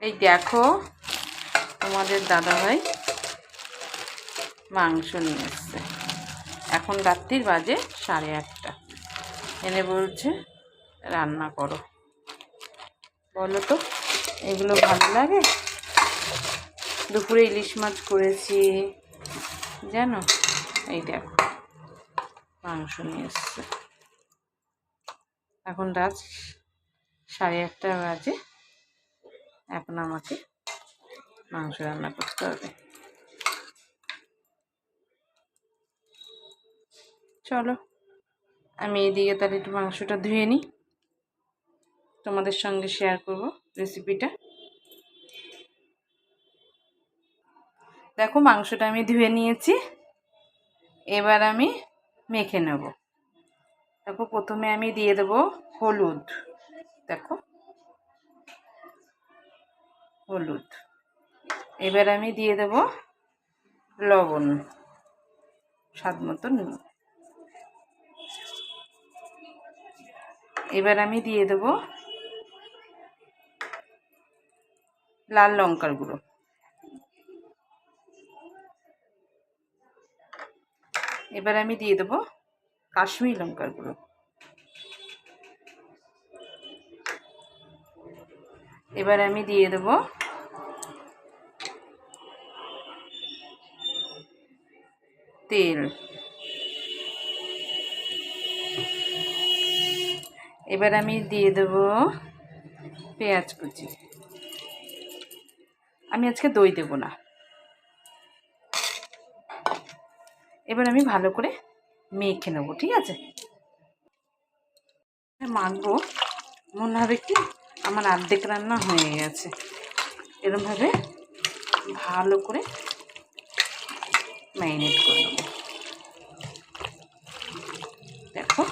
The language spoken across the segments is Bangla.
এই দেখো তোমাদের দাদাভাই মাংস নিয়ে এসছে। এখন রাত্রির বাজে 8:30। এনে বলছে রান্না করো। বলো তো এগুলো ভালো লাগে? দুপুরে ইলিশ মাছ করেছি জানো। এই দেখো মাংস নিয়ে এসছে। এখন রাত 8:30 বাজে। এখন আমাকে মাংস রান্না করতে হবে। চলো আমি এদিকে তাহলে একটু মাংসটা ধুয়ে নিই, তোমাদের সঙ্গে শেয়ার করব রেসিপিটা। দেখো মাংসটা আমি ধুয়ে নিয়েছি, এবার আমি মেখে নেব। দেখো প্রথমে আমি দিয়ে দেব হলুদ, দেখো হলুদ। এবার আমি দিয়ে দেব লবণ, স্বাদ মতো নুন। এবার আমি দিয়ে দেব লাল লঙ্কার গুঁড়ো। এবার আমি দিয়ে দেব কাশ্মীরি লঙ্কার গুঁড়ো। এবার আমি দিয়ে দেব তেল। এবার আমি দিয়ে দেব পেঁয়াজ কুচি। আমি আজকে দই দেব না। এবার আমি ভালো করে মেখে নেব, ঠিক আছে? মাখবো, মনে হবে কি আমার অর্ধেক রান্না হয়ে গেছে। এরকমভাবে ভালো করে ম্যারিনেট করে নেব। দেখো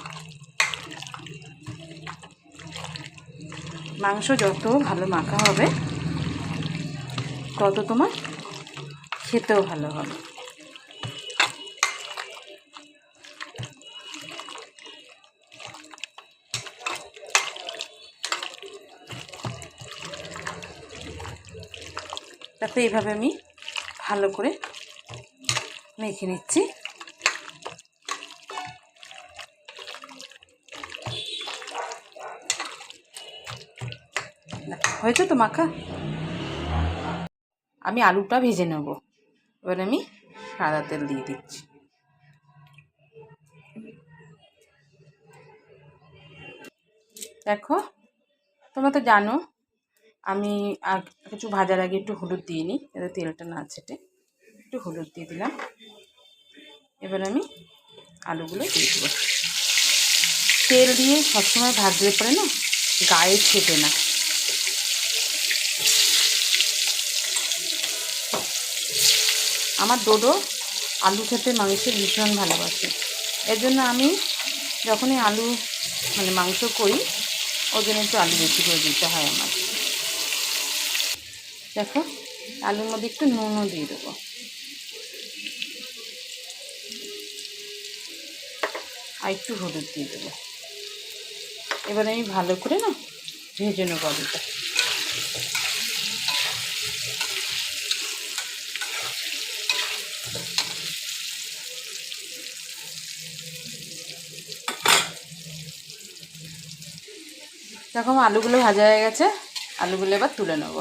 মাংস যত ভালো মাখা হবে তত তোমার খেতেও ভালো হবে। তারপরে এইভাবে আমি ভালো করে মেখে নিচ্ছি। হয়েছে তো মাখা। আমি আলুটা ভেজে নেব। এবার আমি সাদা তেল দিয়ে দিচ্ছি। দেখো তোমরা তো জানো আমি কিছু ভাজার আগে একটু হলুদ দিয়ে নিই, যাতে তেলটা না ছেটে। একটু হলুদ দিয়ে দিলাম। এবার আমি আলুগুলো দিয়ে দেবো। তেল দিয়ে সবসময় ভাজলে পরে না গায়ে ছেটে না। আমার ডোডো আলু খেতে মাংসে ভীষণ ভালোবাসে। এর জন্য আমি যখনই আলু মাংস করি ওর জন্য একটু আলু বেশি করে দিতে হয় আমার। দেখো আলুর মধ্যে একটু নুনও দিয়ে দেবো। আর একটু হলুদ দিয়ে দেবো। এবার আমি ভালো করে না ভেজে নেবো আলুটা। দেখো আলুগুলো ভাজা হয়ে গেছে, আলুগুলো এবার তুলে নেব।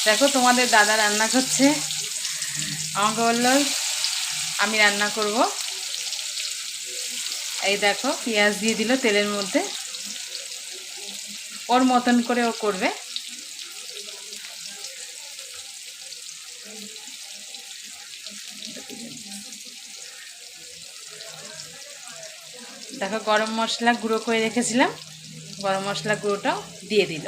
দেখো তোমাদের দাদা রান্না করছে। আমাকে বললো আমি রান্না করব। এই দেখো পেঁয়াজ দিয়ে দিল তেলের মধ্যে, ওর মতন করে ও করবে। দেখো গরম মশলা গুঁড়ো করে রেখেছিলাম, গরম মশলা গুঁড়োটাও দিয়ে দিল।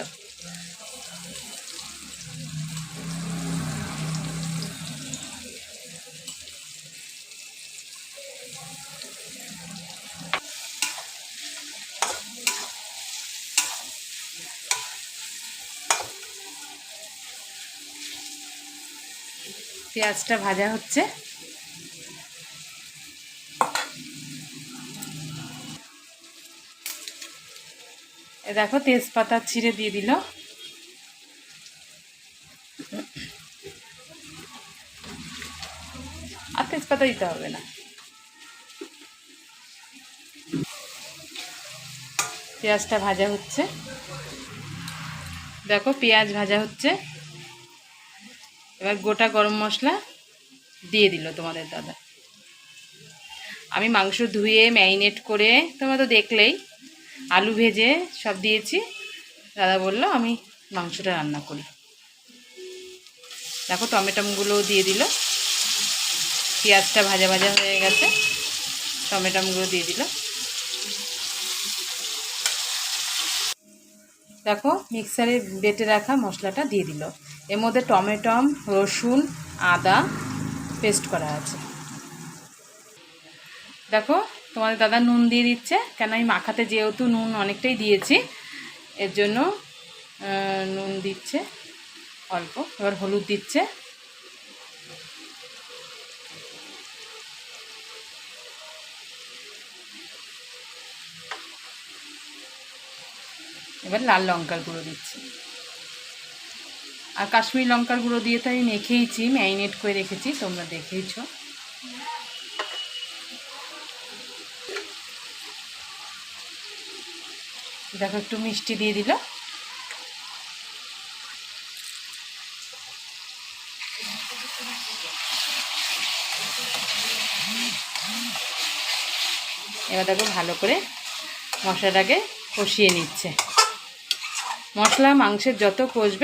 পেঁয়াজটা ভাজা হচ্ছে। এ দেখো তেজপাতা ছিঁড়ে দিয়ে দিল। আর তেজপাতা দিতে হবে না। পেঁয়াজটা ভাজা হচ্ছে, দেখো পেঁয়াজ ভাজা হচ্ছে। এবার গোটা গরম মশলা দিয়ে দিল তোমাদের দাদা। আমি মাংস ধুয়ে ম্যারিনেট করে, তোমরা তো দেখলেই, আলু ভেজে সব দিয়েছি। দাদা বললো আমি মাংসটা রান্না করি। দেখো টমেটোগুলোও দিয়ে দিল। পেঁয়াজটা ভাজা ভাজা হয়ে গেছে, টমেটোগুলো দিয়ে দিল। দেখো মিক্সারে বেটে রাখা মশলাটা দিয়ে দিল। এর মধ্যে টমেটো, রসুন, আদা পেস্ট করা আছে। দেখো তোমাদের দাদা নুন দিয়ে দিচ্ছে, কেন আমি মাখাতে যেহেতু নুন অনেকটাই দিয়েছি, এর জন্য নুন দিচ্ছে অল্প। এবার হলুদ দিচ্ছে। এবার লাল লঙ্কার গুঁড়ো দিচ্ছি। আর কাশ্মীরি লঙ্কার গুঁড়ো দিয়ে তো আমি মেখেইছি, ম্যারিনেট করে রেখেছি, তোমরা দেখেইছো। দেখো একটু মিষ্টি দিয়ে দিল। এবার দেখো ভালো করে মশলাটাকে কষিয়ে নিচ্ছে। মশলা মাংসের যত কষবে